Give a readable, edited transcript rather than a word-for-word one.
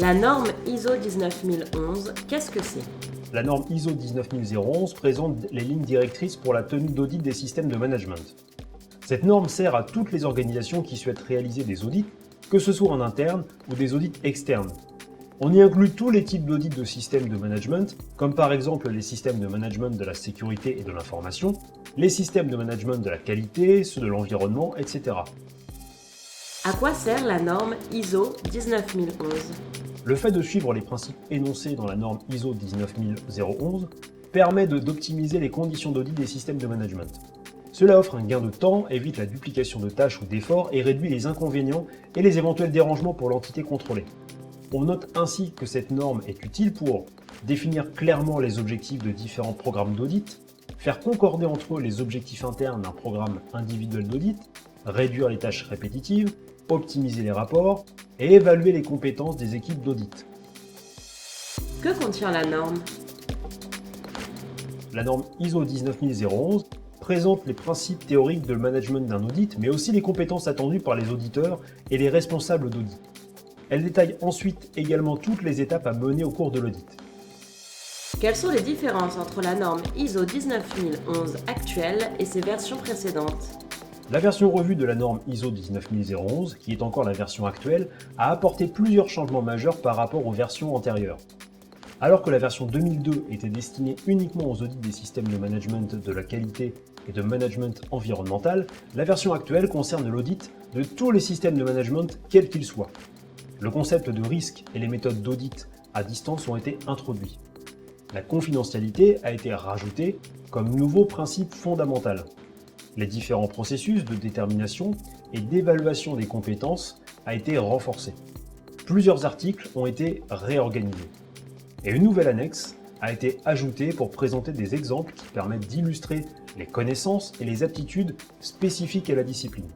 La norme ISO 19011, qu'est-ce que c'est? La norme ISO 19011 présente les lignes directrices pour la tenue d'audit des systèmes de management. Cette norme sert à toutes les organisations qui souhaitent réaliser des audits, que ce soit en interne ou des audits externes. On y inclut tous les types d'audits de systèmes de management, comme par exemple les systèmes de management de la sécurité et de l'information, les systèmes de management de la qualité, ceux de l'environnement, etc. À quoi sert la norme ISO 19011? Le fait de suivre les principes énoncés dans la norme ISO 19011 permet d'optimiser les conditions d'audit des systèmes de management. Cela offre un gain de temps, évite la duplication de tâches ou d'efforts et réduit les inconvénients et les éventuels dérangements pour l'entité contrôlée. On note ainsi que cette norme est utile pour définir clairement les objectifs de différents programmes d'audit, faire concorder entre eux les objectifs internes d'un programme individuel d'audit, réduire les tâches répétitives, optimiser les rapports et évaluer les compétences des équipes d'audit. Que contient la norme? La norme ISO 19011 présente les principes théoriques de management d'un audit, mais aussi les compétences attendues par les auditeurs et les responsables d'audit. Elle détaille ensuite également toutes les étapes à mener au cours de l'audit. Quelles sont les différences entre la norme ISO 19011 actuelle et ses versions précédentes? La version revue de la norme ISO 19011, qui est encore la version actuelle, a apporté plusieurs changements majeurs par rapport aux versions antérieures. Alors que la version 2002 était destinée uniquement aux audits des systèmes de management de la qualité et de management environnemental, la version actuelle concerne l'audit de tous les systèmes de management, quels qu'ils soient. Le concept de risque et les méthodes d'audit à distance ont été introduits. La confidentialité a été rajoutée comme nouveau principe fondamental. Les différents processus de détermination et d'évaluation des compétences a été renforcés. Plusieurs articles ont été réorganisés. Et une nouvelle annexe a été ajoutée pour présenter des exemples qui permettent d'illustrer les connaissances et les aptitudes spécifiques à la discipline.